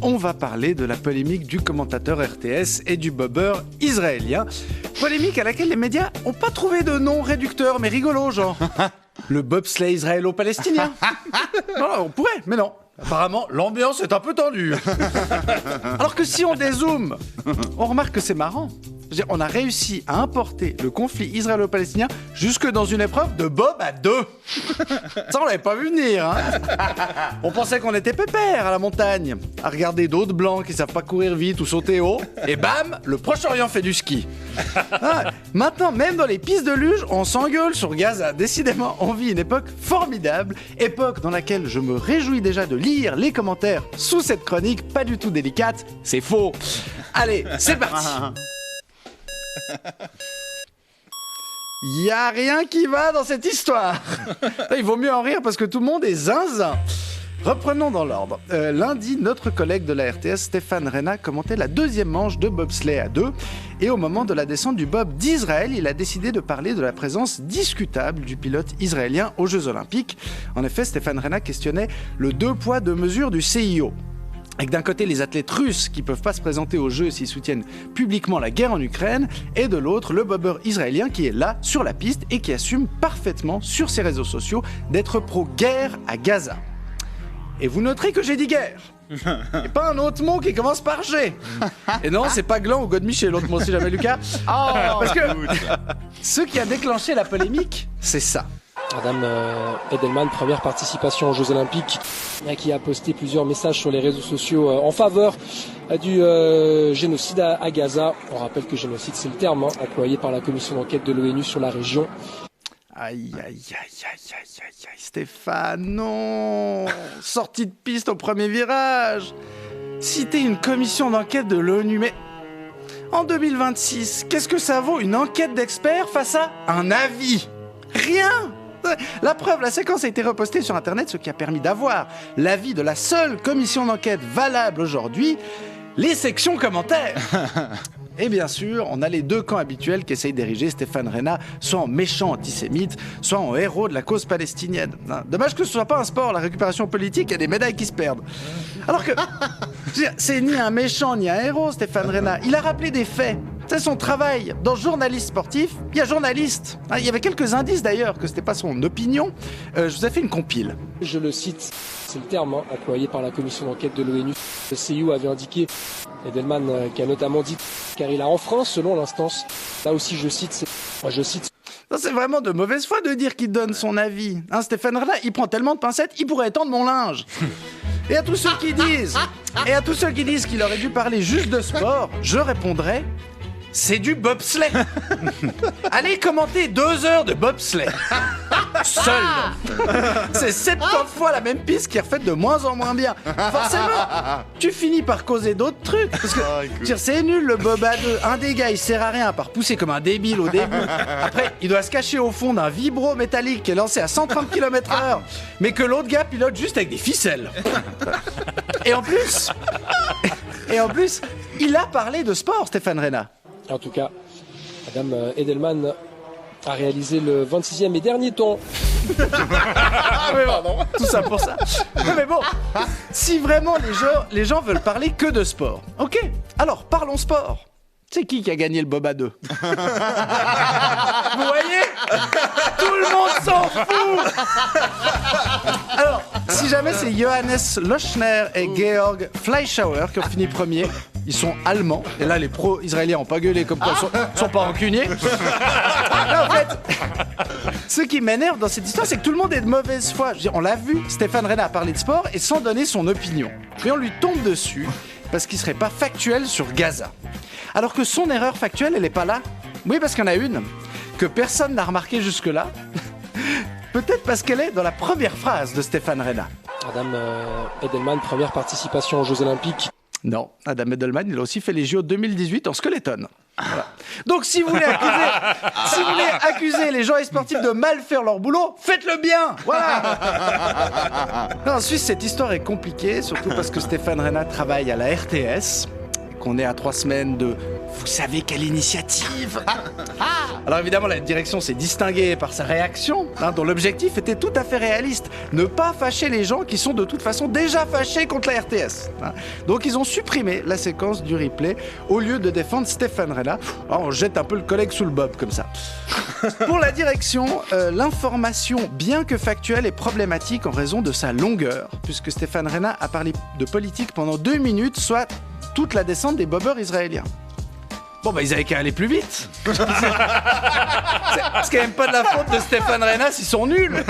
on va parler de la polémique du commentateur RTS et du bobber israélien. Polémique à laquelle les médias n'ont pas trouvé de nom réducteur, mais rigolo, genre le bobsleigh israélo-palestinien. Non, on pourrait, mais non. Apparemment, l'ambiance est un peu tendue. Alors que si on dézoome, on remarque que c'est marrant. Je veux dire, on a réussi à importer le conflit israélo-palestinien jusque dans une épreuve de bob à 2. Ça, on l'avait pas vu venir. Hein. On pensait qu'on était pépère à la montagne, à regarder d'autres blancs qui savent pas courir vite ou sauter haut. Et bam, le Proche-Orient fait du ski. Ah, maintenant, même dans les pistes de luge, on s'engueule sur Gaza. Décidément, on vit une époque formidable. Époque dans laquelle je me réjouis déjà de lire les commentaires sous cette chronique pas du tout délicate. C'est faux. Allez, c'est parti. Y a rien qui va dans cette histoire. Il vaut mieux en rire parce que tout le monde est zinzin. Reprenons dans l'ordre. Lundi, notre collègue de la RTS, Stéphane Rena, commentait la deuxième manche de bobsleigh à 2. Et au moment de la descente du bob d'Israël, il a décidé de parler de la présence discutable du pilote israélien aux Jeux Olympiques. En effet, Stéphane Rena questionnait le 2 poids 2 mesures du CIO. Et que d'un côté, les athlètes russes qui ne peuvent pas se présenter aux Jeux s'ils soutiennent publiquement la guerre en Ukraine, et de l'autre, le bobber israélien qui est là, sur la piste, et qui assume parfaitement sur ses réseaux sociaux d'être pro-guerre à Gaza. Et vous noterez que j'ai dit guerre. Et pas un autre mot qui commence par G. Et non, c'est pas Gland ou Godemiché, l'autre mot si jamais Lucas. Parce que ce qui a déclenché la polémique, c'est ça. Madame Edelman, première participation aux Jeux Olympiques, qui a posté plusieurs messages sur les réseaux sociaux en faveur du génocide à Gaza. On rappelle que génocide, c'est le terme employé par la commission d'enquête de l'ONU sur la région. Aïe, Stéphane, non. Sortie de piste au premier virage. Citer une commission d'enquête de l'ONU, mais en 2026, qu'est-ce que ça vaut une enquête d'experts face à un avis ? Rien. La preuve, la séquence a été repostée sur Internet, ce qui a permis d'avoir l'avis de la seule commission d'enquête valable aujourd'hui, les sections commentaires. Et bien sûr, on a les deux camps habituels qu'essaye d'ériger Stéphane Rena, soit en méchant antisémite, soit en héros de la cause palestinienne. Dommage que ce soit pas un sport, la récupération politique, il y a des médailles qui se perdent. Alors que, c'est ni un méchant ni un héros, Stéphane Rena. Il a rappelé des faits. C'est son travail. Dans journaliste sportif, il y a journaliste. Il y avait quelques indices d'ailleurs que c'était pas son opinion. Je vous ai fait une compile. Je le cite, c'est le terme employé par la commission d'enquête de l'ONU. Le CIO avait indiqué, Edelman qui a notamment dit, car il a enfreint selon l'instance. Là aussi je cite. Non, c'est vraiment de mauvaise foi de dire qu'il donne son avis. Stéphane Rena, il prend tellement de pincettes, il pourrait étendre mon linge. Et à tous ceux qui disent qu'il aurait dû parler juste de sport, je répondrai... C'est du bobsleigh. Allez commenter 2 heures de bobsleigh. Seul. C'est 70 fois la même piste qui est refaite de moins en moins bien. Forcément, tu finis par causer d'autres trucs. Parce que c'est nul le bob à 2. Un des gars, il sert à rien à part pousser comme un débile au début. Après, il doit se cacher au fond d'un vibro métallique qui est lancé à 130 km/h. Mais que l'autre gars pilote juste avec des ficelles. Et en plus, il a parlé de sport, Stéphane Rena. En tout cas, Madame Edelman a réalisé le 26e et dernier temps. Mais bon, tout ça pour ça. Mais bon, si vraiment les gens veulent parler que de sport, ok, alors parlons sport. C'est qui a gagné le bob à 2 Vous voyez, tout le monde s'en fout. Alors, si jamais c'est Johannes Lochner et Georg Fleischauer qui ont fini premier, ils sont allemands. Et là, les pros israéliens n'ont pas gueulé comme quoi ils sont pas rancuniers. Là, en fait, ce qui m'énerve dans cette histoire, c'est que tout le monde est de mauvaise foi. Je veux dire, on l'a vu, Stéphane Rena a parlé de sport et sans donner son opinion. Puis on lui tombe dessus parce qu'il serait pas factuel sur Gaza. Alors que son erreur factuelle, elle est pas là. Oui, parce qu'il y en a une que personne n'a remarqué jusque-là. Peut-être parce qu'elle est dans la première phrase de Stéphane Rena. Madame Edelman, première participation aux Jeux Olympiques. Non, Adam Edelman, il a aussi fait les JO 2018 en skeleton. Voilà. Donc si vous voulez accuser les gens sportifs de mal faire leur boulot, faites-le bien. Voilà. En Suisse, cette histoire est compliquée, surtout parce que Stéphane Rena travaille à la RTS, qu'on est à 3 semaines de vous savez quelle initiative. Alors évidemment, la direction s'est distinguée par sa réaction, dont l'objectif était tout à fait réaliste. Ne pas fâcher les gens qui sont de toute façon déjà fâchés contre la RTS. Donc ils ont supprimé la séquence du replay au lieu de défendre Stéphane Reyna. Alors, on jette un peu le collègue sous le bob comme ça. Pour la direction, l'information, bien que factuelle, est problématique en raison de sa longueur, puisque Stéphane Reyna a parlé de politique pendant 2 minutes, soit toute la descente des bobbers israéliens. Bon, ils avaient qu'à aller plus vite. C'est quand même pas de la faute de Stéphane Reyna s'ils sont nuls.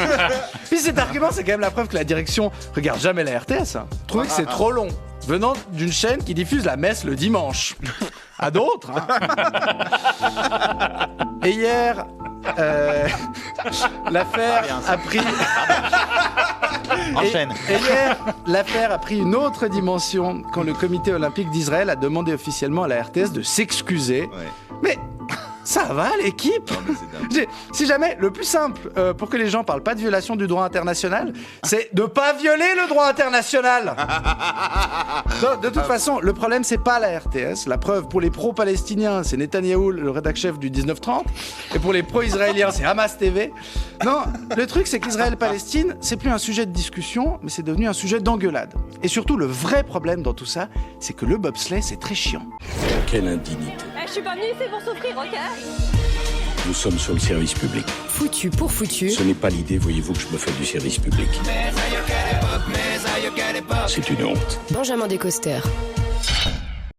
Puis cet argument, c'est quand même la preuve que la direction regarde jamais la RTS. Trouve que c'est trop long, venant d'une chaîne qui diffuse la messe le dimanche. À d'autres. Et hier, l'affaire a pris... Enchaîne. Et hier, l'affaire a pris une autre dimension quand le comité olympique d'Israël a demandé officiellement à la RTS de s'excuser. Ouais. Mais ça va l'équipe. Si jamais, le plus simple pour que les gens parlent pas de violation du droit international, c'est de pas violer le droit international. Non, de toute façon, le problème c'est pas la RTS. La preuve, pour les pro-palestiniens, c'est Netanyahou, le rédac-chef du 1930, et pour les pro-israéliens, c'est Hamas TV. Non, le truc c'est qu'Israël-Palestine, c'est plus un sujet de discussion, mais c'est devenu un sujet d'engueulade. Et surtout, le vrai problème dans tout ça, c'est que le bobsleigh, c'est très chiant. Quelle indignité. Je suis pas venue ici pour souffrir, ok? Nous sommes sur le service public. Foutu pour foutu. Ce n'est pas l'idée, voyez-vous, que je me fais du service public. C'est une honte. Benjamin Descoster.